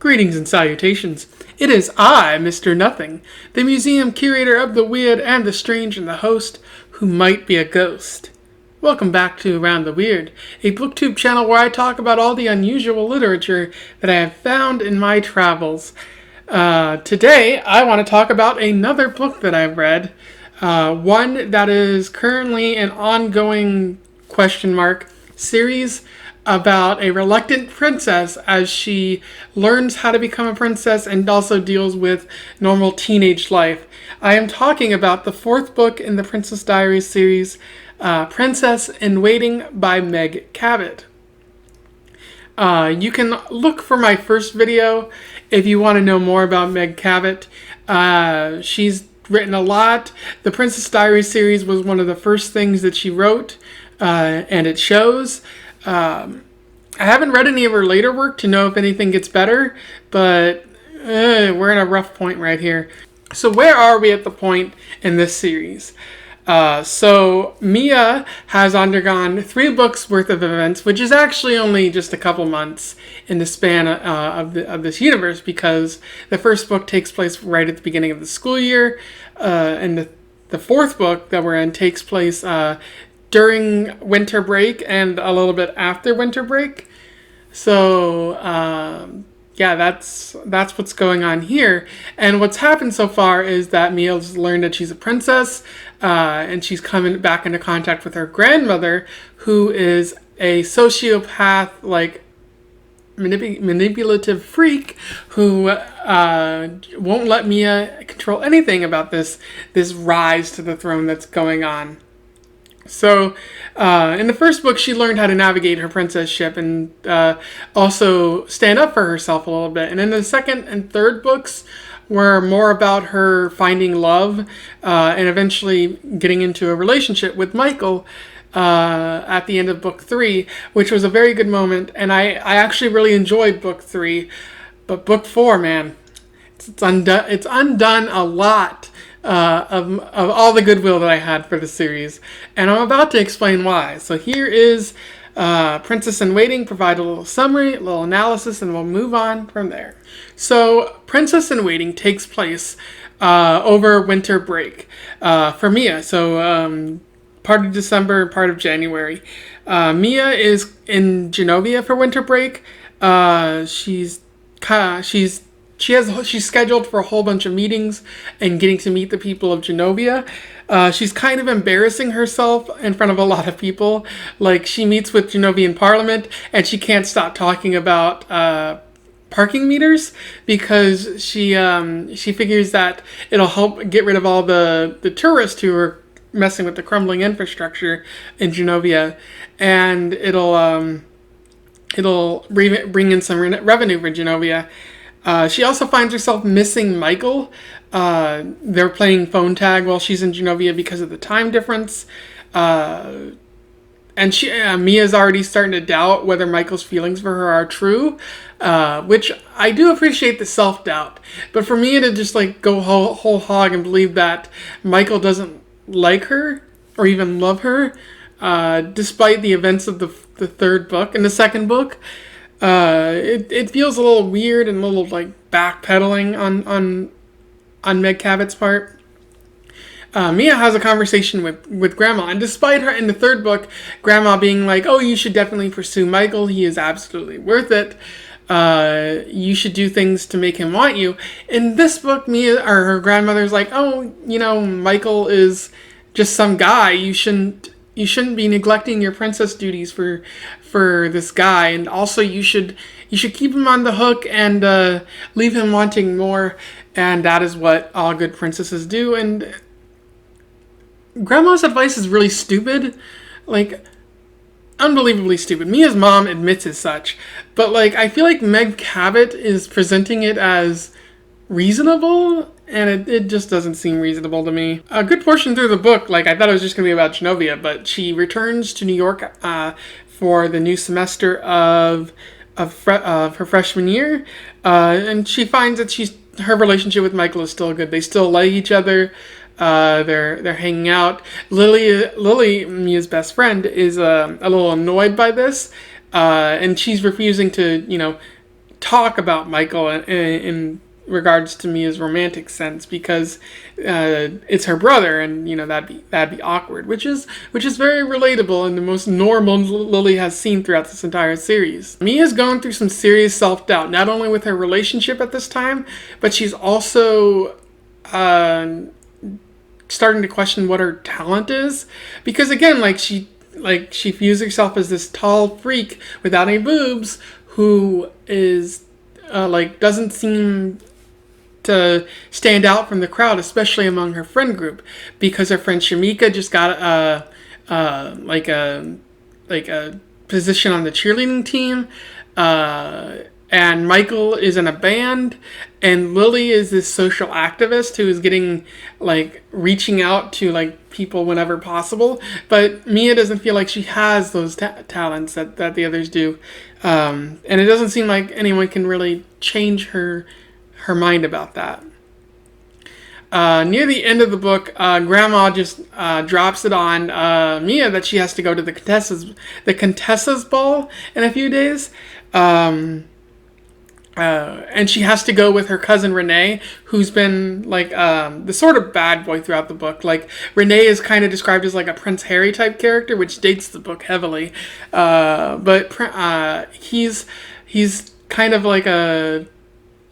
Greetings and salutations. It is I, Mr. Nothing, the museum curator of the weird and the strange and the host who might be a ghost. Welcome back to Around the Weird, a booktube channel where I talk about all the unusual literature that I have found in my travels. Today, I want to talk about another book that I've read, one that is currently an ongoing series about a reluctant princess as she learns how to become a princess and also deals with normal teenage life. I am talking about the fourth book in the Princess Diaries series, Princess in Waiting by Meg Cabot. You can look for my first video if you want to know more about Meg Cabot. She's written a lot. The Princess Diaries series was one of the first things that she wrote, and it shows. I haven't read any of her later work to know if anything gets better, but we're in a rough point right here. So where are we at the point in this series? So Mia has undergone 3 books worth of events, which is actually only just a couple months in the span of this universe, because the first book takes place right at the beginning of the school year, and the fourth book that we're in takes place during winter break and a little bit after winter break. So yeah, that's what's going on here. And what's happened so far is that Mia's learned that she's a princess, and she's coming back into contact with her grandmother, who is a sociopath, like manipulative freak who won't let Mia control anything about this rise to the throne that's going on. So, in the first book, she learned how to navigate her princess-ship and also stand up for herself a little bit. And in the second and third books were more about her finding love and eventually getting into a relationship with Michael at the end of book 3, which was a very good moment. And I actually really enjoyed book 3. But book 4, man, it's undone a lot of all the goodwill that I had for the series, and I'm about to explain why. So here is Princess in Waiting, provide a little summary, a little analysis, and we'll move on from there. So Princess in Waiting takes place over winter break for Mia, so part of December, part of January. Mia is in Genovia for winter break. She's scheduled for a whole bunch of meetings and getting to meet the people of Genovia. She's kind of embarrassing herself in front of a lot of people. Like, she meets with Genovian Parliament and she can't stop talking about parking meters because she figures that it'll help get rid of all the tourists who are messing with the crumbling infrastructure in Genovia, and it'll bring in some revenue for Genovia. She also finds herself missing Michael. They're playing phone tag while she's in Genovia because of the time difference. And Mia's already starting to doubt whether Michael's feelings for her are true, which I do appreciate the self-doubt. But for Mia to just go whole hog and believe that Michael doesn't like her or even love her, despite the events of the third book and the second book, it feels a little weird and a little backpedaling on Meg Cabot's part. Mia has a conversation with Grandma, and despite her in the third book, Grandma being like, "Oh, you should definitely pursue Michael. He is absolutely worth it. You should do things to make him want you." In this book, Mia or her grandmother's like, "Oh, Michael is just some guy. You shouldn't be neglecting your princess duties for this guy, and also you should keep him on the hook and leave him wanting more." And that is what all good princesses do. And Grandma's advice is really stupid, unbelievably stupid. Mia's mom admits as such, but I feel like Meg Cabot is presenting it as reasonable, and it just doesn't seem reasonable to me. A good portion through the book, I thought it was just going to be about Genovia, but she returns to New York for the new semester of her freshman year, and she finds that her relationship with Michael is still good. They still like each other. They're hanging out. Lily, Mia's best friend, is a little annoyed by this, and she's refusing to talk about Michael in regards to Mia's romantic sense, because it's her brother, and that'd be awkward, which is very relatable and the most normal Lily has seen throughout this entire series. Mia's going through some serious self-doubt, not only with her relationship at this time, but she's also starting to question what her talent is, because again, she views herself as this tall freak without any boobs who is doesn't seem to stand out from the crowd, especially among her friend group, because her friend Shamika just got a position on the cheerleading team, and Michael is in a band, and Lily is this social activist who is getting reaching out to people whenever possible, but Mia doesn't feel like she has those talents that the others do, and it doesn't seem like anyone can really change her mind about that. Near the end of the book, Grandma just drops it on Mia that she has to go to the Contessa's ball in a few days, and she has to go with her cousin Renee, who's been the sort of bad boy throughout the book. Renee is kind of described as a Prince Harry type character, which dates the book heavily, but he's kind of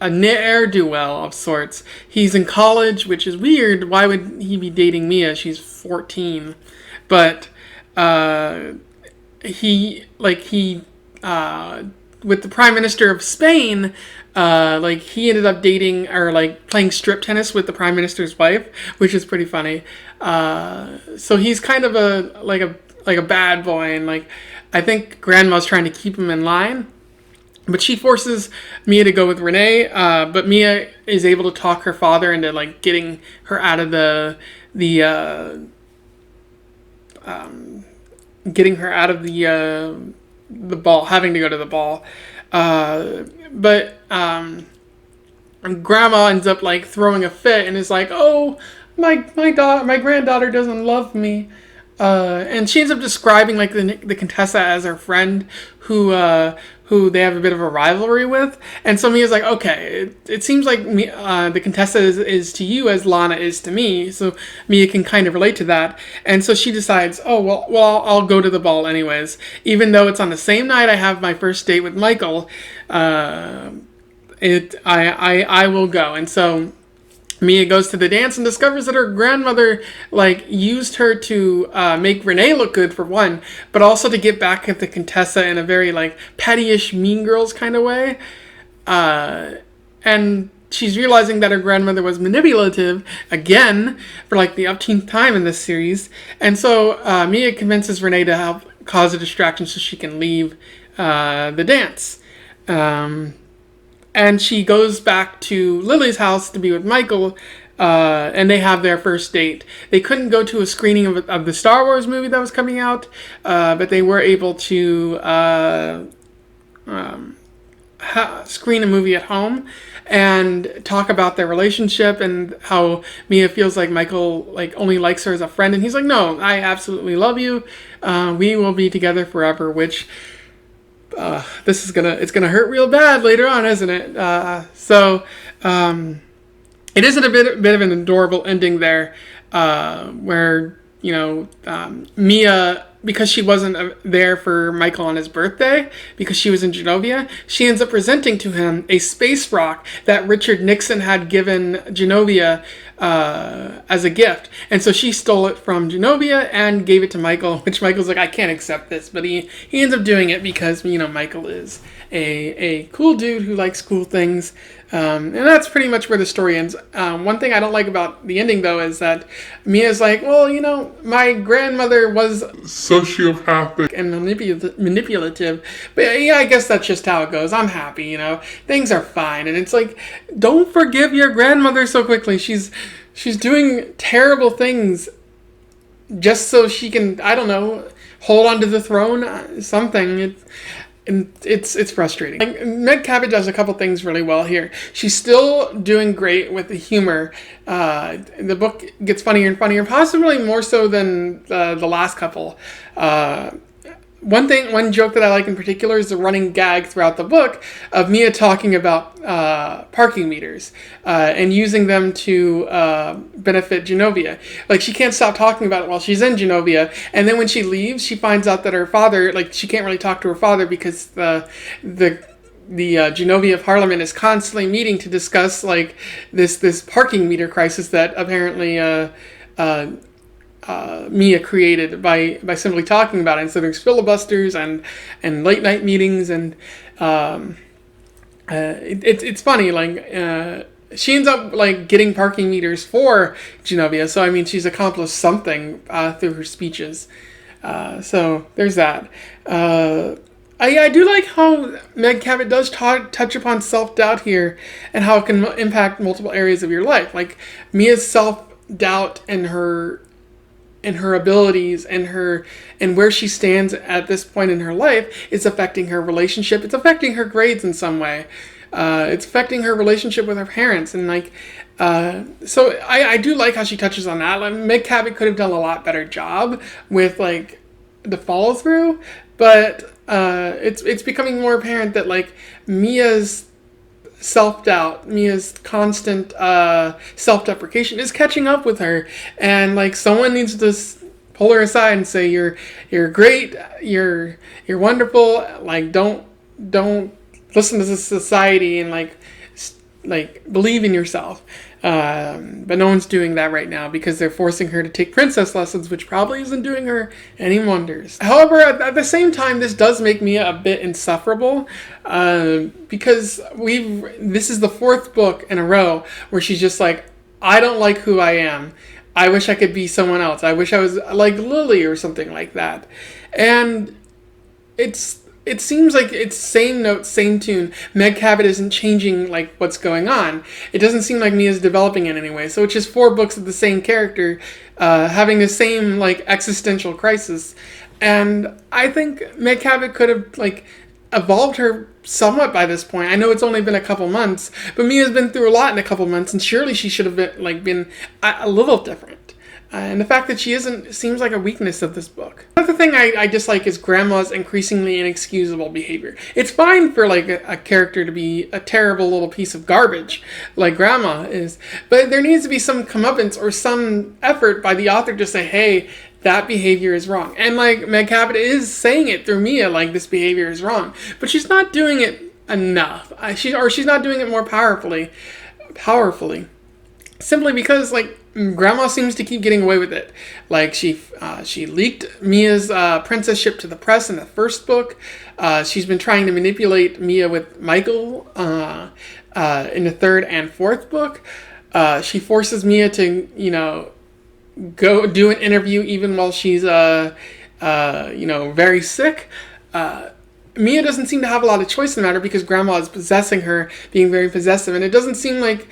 a ne'er-do-well of sorts. He's in college, which is weird. Why would he be dating Mia? She's 14. But he with the Prime Minister of Spain, he ended up dating or playing strip tennis with the Prime Minister's wife, which is pretty funny. So he's kind of a bad boy, and I think Grandma's trying to keep him in line. But she forces Mia to go with Renee, but Mia is able to talk her father into getting her out of the ball, having to go to the ball. But Grandma ends up throwing a fit and is oh, my granddaughter doesn't love me. And she ends up describing the Contessa as her friend who they have a bit of a rivalry with. And so Mia's okay, it seems like the Contessa is to you as Lana is to me, so Mia can kind of relate to that. And so she decides, oh, well, I'll go to the ball anyways. Even though it's on the same night I have my first date with Michael, I will go. And so Mia goes to the dance and discovers that her grandmother used her to make Renee look good, for one, but also to get back at the Contessa in a very pettyish Mean Girls kind of way. And she's realizing that her grandmother was manipulative again for the upteenth time in this series. And so Mia convinces Renee to help cause a distraction so she can leave the dance. And she goes back to Lily's house to be with Michael, and they have their first date. They couldn't go to a screening of the Star Wars movie that was coming out, but they were able to screen a movie at home and talk about their relationship and how Mia feels like Michael only likes her as a friend, and he's no, I absolutely love you. We will be together forever, which... it's gonna hurt real bad later on, isn't it? It isn't a bit of an adorable ending there, where Mia, because she wasn't there for Michael on his birthday, because she was in Genovia, she ends up presenting to him a space rock that Richard Nixon had given Genovia as a gift. And so she stole it from Genovia and gave it to Michael, which Michael's I can't accept this, but he ends up doing it because Michael is a cool dude who likes cool things. And that's pretty much where the story ends. One thing I don't like about the ending, though, is that Mia's well, my grandmother was sociopathic and manipulative, but yeah, I guess that's just how it goes. I'm happy, things are fine. And it's don't forgive your grandmother so quickly. She's doing terrible things just so she can, I don't know, hold onto the throne, something. It's frustrating. Meg Cabot does a couple things really well here. She's still doing great with the humor. The book gets funnier and funnier, possibly more so than the last couple. one joke that I like in particular is the running gag throughout the book of Mia talking about parking meters and using them to benefit Genovia. Like, she can't stop talking about it while she's in Genovia, and then when she leaves, she finds out that her father, like, she can't really talk to her father because the Genovia of Parliament is constantly meeting to discuss like this parking meter crisis that apparently Mia created by simply talking about it. And so there's filibusters and late night meetings, and it's funny. Like she ends up like getting parking meters for Genovia. So I mean, she's accomplished something through her speeches. So there's that. I do like how Meg Cabot does touch upon self-doubt here and how it can impact multiple areas of your life. Like Mia's self-doubt and her abilities and where she stands at this point in her life is affecting her relationship. It's affecting her grades in some way. It's affecting her relationship with her parents. And like, so I do like how she touches on that. Like, Meg Cabot could have done a lot better job with like the follow through, but it's becoming more apparent that like Mia's self-doubt, Mia's constant self-deprecation is catching up with her, and like someone needs to pull her aside and say, you're great, you're wonderful, like don't listen to this society and like believe in yourself. But no one's doing that right now because they're forcing her to take princess lessons, which probably isn't doing her any wonders. However, at the same time, this does make Mia a bit insufferable because this is the fourth book in a row where she's just like, I don't like who I am. I wish I could be someone else. I wish I was like Lily or something like that. And it seems like it's same note, same tune. Meg Cabot isn't changing like what's going on. It doesn't seem like Mia's developing in any way. So it's just 4 books of the same character having the same like existential crisis. And I think Meg Cabot could have like evolved her somewhat by this point. I know it's only been a couple months, but Mia's been through a lot in a couple months, and surely she should have been a little different. And the fact that she isn't seems like a weakness of this book. Another thing I dislike is Grandma's increasingly inexcusable behavior. It's fine for like a character to be a terrible little piece of garbage like Grandma is, but there needs to be some comeuppance or some effort by the author to say, hey, that behavior is wrong. And like Meg Cabot is saying it through Mia, like this behavior is wrong, but she's not doing it enough. She's not doing it more powerfully, simply because like Grandma seems to keep getting away with it. Like she leaked Mia's princess-ship to the press in the first book. She's been trying to manipulate Mia with Michael in the third and fourth book. She forces Mia to, go do an interview even while she's, very sick. Mia doesn't seem to have a lot of choice in the matter because Grandma is possessing her, being very possessive, and it doesn't seem like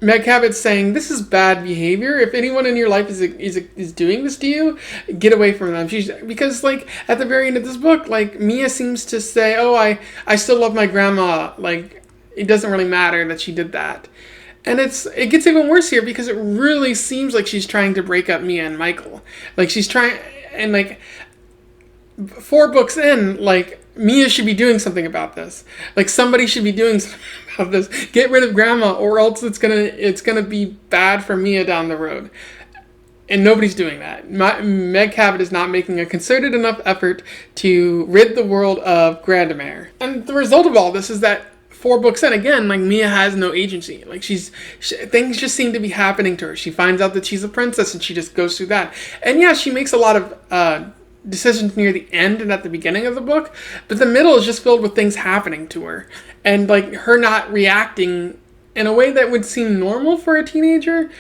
Meg Cabot's saying, this is bad behavior. If anyone in your life is doing this to you, get away from them. Because, like, at the very end of this book, like, Mia seems to say, oh, I still love my grandma. Like, it doesn't really matter that she did that. And it gets even worse here because it really seems like she's trying to break up Mia and Michael. Like, she's trying, and, like, 4 books in, like, Mia should be doing something about this. Like, somebody should be doing something about this. Get rid of Grandma, or else it's gonna be bad for Mia down the road. And nobody's doing that. Meg Cabot is not making a concerted enough effort to rid the world of Grandmere. And the result of all this is that 4 books in, again, like, Mia has no agency. Like, things just seem to be happening to her. She finds out that she's a princess, and she just goes through that. And yeah, she makes a lot of decisions near the end and at the beginning of the book, but the middle is just filled with things happening to her and like her not reacting in a way that would seem normal for a teenager.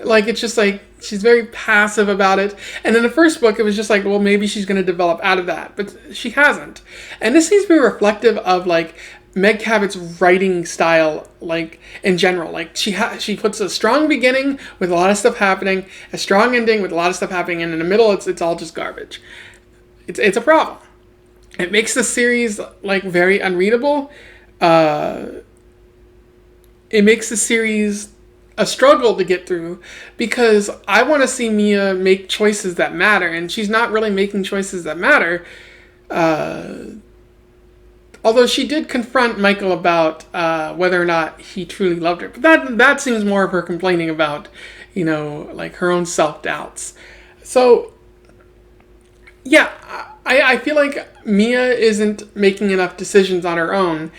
Like, it's just like she's very passive about it. And in the first book it was just like, well, maybe she's going to develop out of that, but she hasn't. And this seems to be reflective of like Meg Cabot's writing style, like in general. Like she puts a strong beginning with a lot of stuff happening, a strong ending with a lot of stuff happening, and in the middle it's all just garbage. It's a problem. It makes the series like very unreadable. It makes the series a struggle to get through because I want to see Mia make choices that matter, and she's not really making choices that matter. Although she did confront Michael about whether or not he truly loved her. But that seems more of her complaining about, like her own self-doubts. So, yeah, I feel like Mia isn't making enough decisions on her own.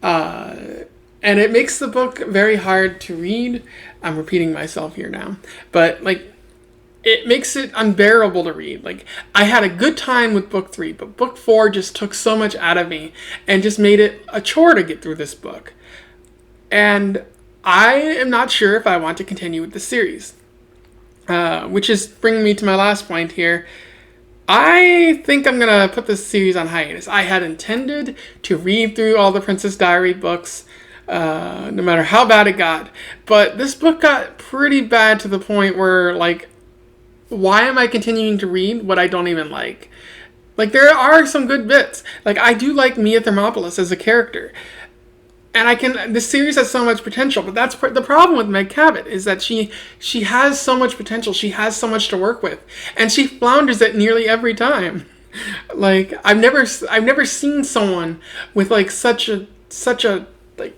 And it makes the book very hard to read. I'm repeating myself here now. But, like, it makes it unbearable to read. Like, I had a good time with book 3, but book 4 just took so much out of me and just made it a chore to get through this book. And I am not sure if I want to continue with the series. Which is bringing me to my last point here. I think I'm going to put this series on hiatus. I had intended to read through all the Princess Diary books, no matter how bad it got. But this book got pretty bad to the point where, like, why am I continuing to read what I don't even like? Like, there are some good bits. Like, I do like Mia Thermopolis as a character. And this series has so much potential, but that's the problem with Meg Cabot, is that she has so much potential. She has so much to work with, and she flounders it nearly every time. Like, I've never seen someone with like such a like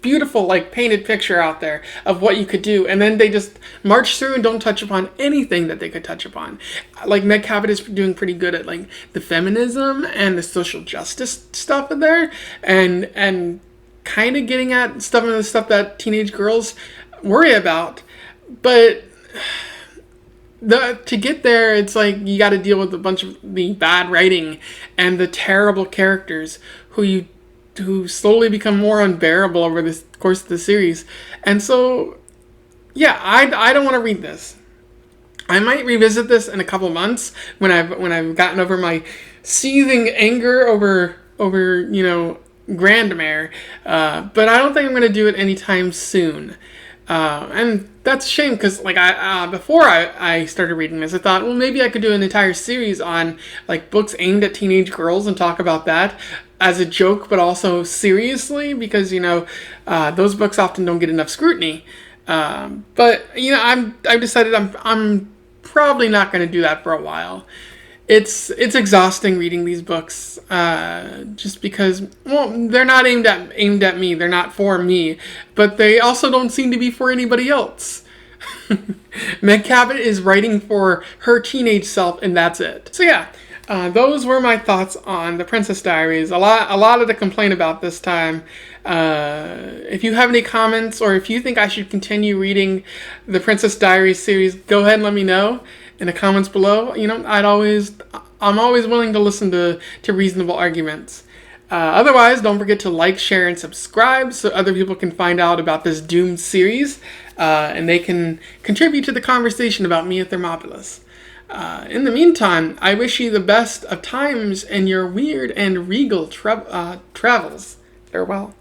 beautiful, like, painted picture out there of what you could do, and then they just march through and don't touch upon anything that they could touch upon. Like, Meg Cabot is doing pretty good at, like, the feminism and the social justice stuff in there, and kind of getting at the stuff that teenage girls worry about. But to get there, it's like you got to deal with a bunch of the bad writing and the terrible characters who slowly become more unbearable over the course of the series. And so, yeah, I don't want to read this. I might revisit this in a couple months when I've gotten over my seething anger over Grandmere. But I don't think I'm going to do it anytime soon. And that's a shame, because like before I started reading this, I thought, well, maybe I could do an entire series on like books aimed at teenage girls and talk about that as a joke, but also seriously, because those books often don't get enough scrutiny. But I've decided I'm probably not going to do that for a while. It's exhausting reading these books, just because, well, they're not aimed at me. They're not for me, but they also don't seem to be for anybody else. Meg Cabot is writing for her teenage self, and that's it. So yeah, those were my thoughts on the Princess Diaries. A lot to complain about this time. If you have any comments, or if you think I should continue reading the Princess Diaries series, go ahead and let me know in the comments below. I'm always willing to listen to reasonable arguments. Otherwise, don't forget to like, share, and subscribe so other people can find out about this doomed series, and they can contribute to the conversation about Mia Thermopolis. In the meantime, I wish you the best of times in your weird and regal travels. Farewell.